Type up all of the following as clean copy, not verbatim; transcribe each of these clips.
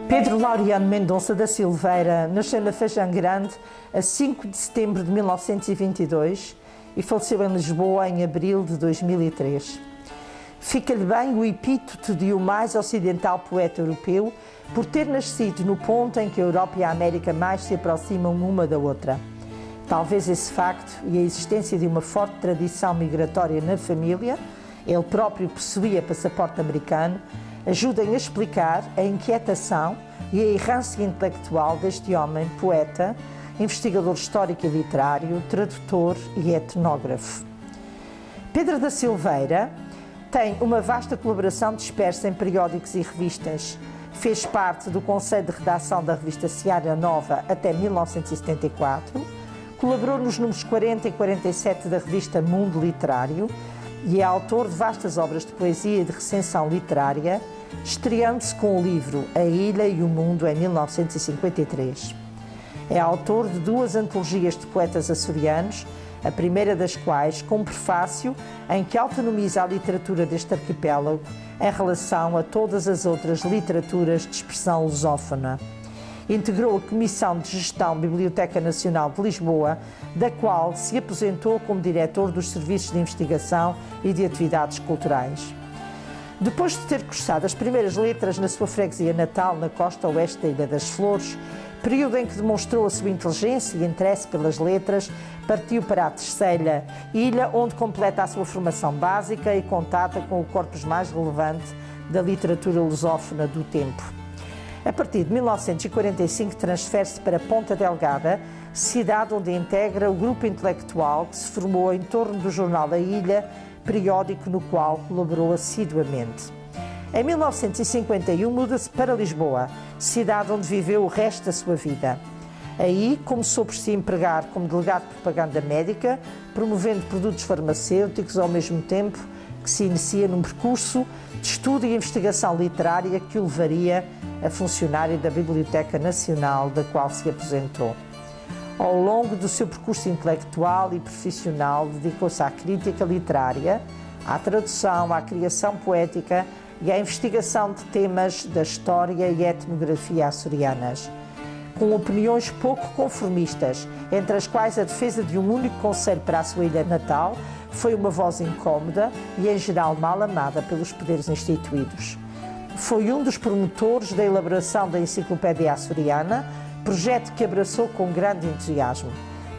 Pedro Laureano Mendonça da Silveira nasceu na Feijão Grande a 5 de setembro de 1922 e faleceu em Lisboa em abril de 2003. Fica-lhe bem o epíteto de o mais ocidental poeta europeu por ter nascido no ponto em que a Europa e a América mais se aproximam uma da outra. Talvez esse facto e a existência de uma forte tradição migratória na família, ele próprio possuía passaporte americano, ajudem a explicar a inquietação e a errância intelectual deste homem poeta, investigador histórico e literário, tradutor e etnógrafo. Pedro da Silveira tem uma vasta colaboração dispersa em periódicos e revistas. Fez parte do Conselho de Redação da revista Seara Nova até 1974, colaborou nos números 40 e 47 da revista Mundo Literário e é autor de vastas obras de poesia e de recensão literária, estreando-se com o livro A Ilha e o Mundo em 1953. É autor de duas antologias de poetas açorianos, a primeira das quais com um prefácio em que autonomiza a literatura deste arquipélago em relação a todas as outras literaturas de expressão lusófona. Integrou a Comissão de Gestão Biblioteca Nacional de Lisboa, da qual se aposentou como diretor dos Serviços de Investigação e de Atividades Culturais. Depois de ter cursado as primeiras letras na sua freguesia natal, na costa oeste da Ilha das Flores, período em que demonstrou a sua inteligência e interesse pelas letras, partiu para a Terceira Ilha, onde completa a sua formação básica e contata com o corpus mais relevante da literatura lusófona do tempo. A partir de 1945 transfere-se para Ponta Delgada, cidade onde integra o grupo intelectual que se formou em torno do jornal A Ilha, periódico no qual colaborou assiduamente. Em 1951 muda-se para Lisboa, cidade onde viveu o resto da sua vida. Aí começou por se empregar como delegado de propaganda médica, promovendo produtos farmacêuticos ao mesmo tempo que se inicia num percurso de estudo e investigação literária que o levaria a funcionário da Biblioteca Nacional, da qual se aposentou. Ao longo do seu percurso intelectual e profissional, dedicou-se à crítica literária, à tradução, à criação poética e à investigação de temas da história e etnografia açorianas. Com opiniões pouco conformistas, entre as quais a defesa de um único conselho para a sua ilha natal, foi uma voz incómoda e, em geral, mal amada pelos poderes instituídos. Foi um dos promotores da elaboração da Enciclopédia Açoriana, projeto que abraçou com grande entusiasmo.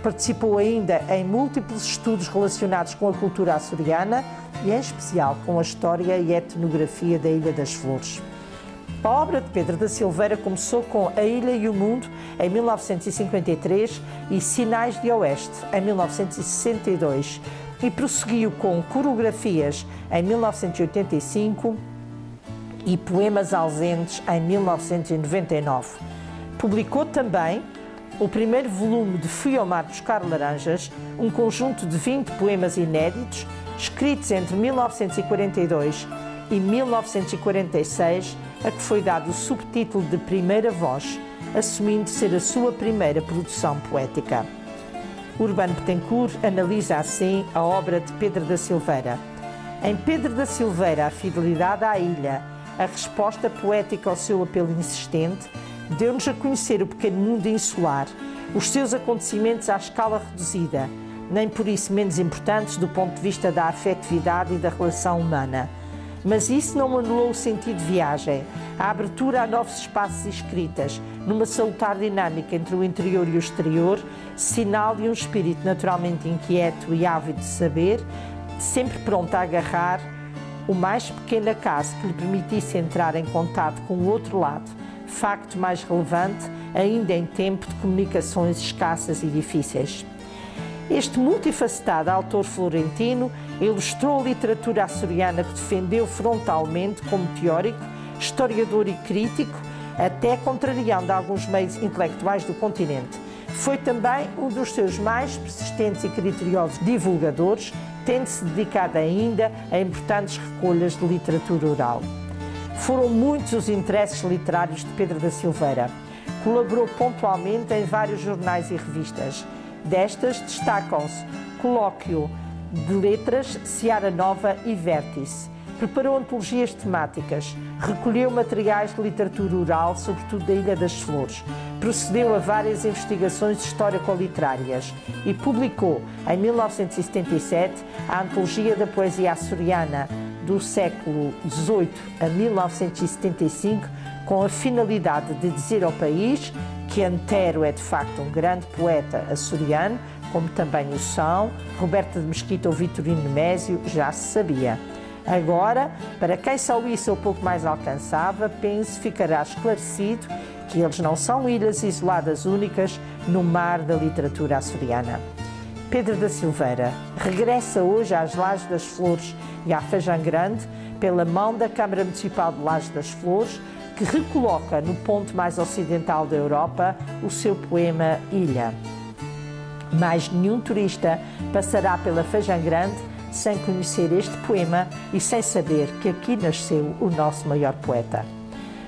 Participou ainda em múltiplos estudos relacionados com a cultura açoriana e, em especial, com a história e etnografia da Ilha das Flores. A obra de Pedro da Silveira começou com A Ilha e o Mundo, em 1953, e Sinais de Oeste, em 1962, e prosseguiu com Coreografias, em 1985, e Poemas Ausentes, em 1999. Publicou também o primeiro volume de Fui ao Mar buscar laranjas, um conjunto de 20 poemas inéditos, escritos entre 1942 e 1946, a que foi dado o subtítulo de Primeira Voz, assumindo ser a sua primeira produção poética. Urbano Betancourt analisa assim a obra de Pedro da Silveira. Em Pedro da Silveira, a fidelidade à ilha, a resposta poética ao seu apelo insistente, deu-nos a conhecer o pequeno mundo insular, os seus acontecimentos à escala reduzida, nem por isso menos importantes do ponto de vista da afetividade e da relação humana. Mas isso não anulou o sentido de viagem, a abertura a novos espaços e escritas, numa salutar dinâmica entre o interior e o exterior, sinal de um espírito naturalmente inquieto e ávido de saber, sempre pronto a agarrar o mais pequeno acaso que lhe permitisse entrar em contato com o outro lado, facto mais relevante ainda em tempo de comunicações escassas e difíceis. Este multifacetado autor florentino ilustrou a literatura açoriana que defendeu frontalmente como teórico, historiador e crítico, até contrariando alguns meios intelectuais do continente. Foi também um dos seus mais persistentes e criteriosos divulgadores, tendo-se dedicado ainda a importantes recolhas de literatura oral. Foram muitos os interesses literários de Pedro da Silveira. Colaborou pontualmente em vários jornais e revistas. Destas destacam-se Colóquio de Letras, Seara Nova e Vértice. Preparou antologias temáticas, recolheu materiais de literatura oral, sobretudo da Ilha das Flores, procedeu a várias investigações histórico-literárias e publicou, em 1977, a Antologia da Poesia Açoriana, do século XVIII a 1975, com a finalidade de dizer ao país que Antero é de facto um grande poeta açoriano, como também o são Roberta de Mesquita ou Vitorino Nemésio, já se sabia. Agora, para quem só isso ou pouco mais alcançava, penso ficará esclarecido que eles não são ilhas isoladas únicas no mar da literatura açoriana. Pedro da Silveira regressa hoje às Lajes das Flores e à Fajã Grande pela mão da Câmara Municipal de Lajes das Flores, que recoloca no ponto mais ocidental da Europa o seu poema Ilha. Mais nenhum turista passará pela Fajã Grande sem conhecer este poema e sem saber que aqui nasceu o nosso maior poeta.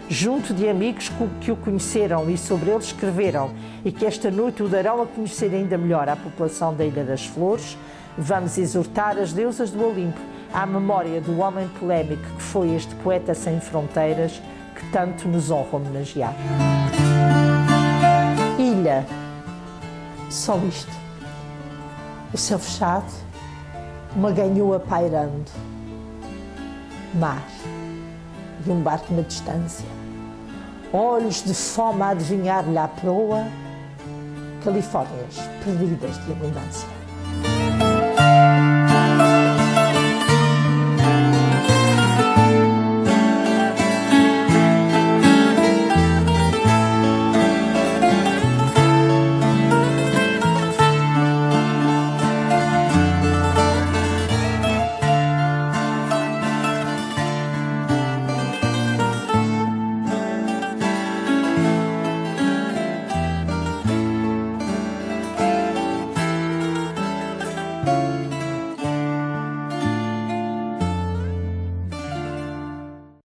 Junto de amigos que o conheceram e sobre ele escreveram e que esta noite o darão a conhecer ainda melhor à população da Ilha das Flores, vamos exortar as deusas do Olimpo à memória do homem polémico que foi este poeta sem fronteiras que tanto nos honra homenagear. Ilha, só isto. O céu fechado, uma ganhoa pairando, mar e um barco na distância, olhos de fome a adivinhar-lhe à proa, Califórnias perdidas de abundância.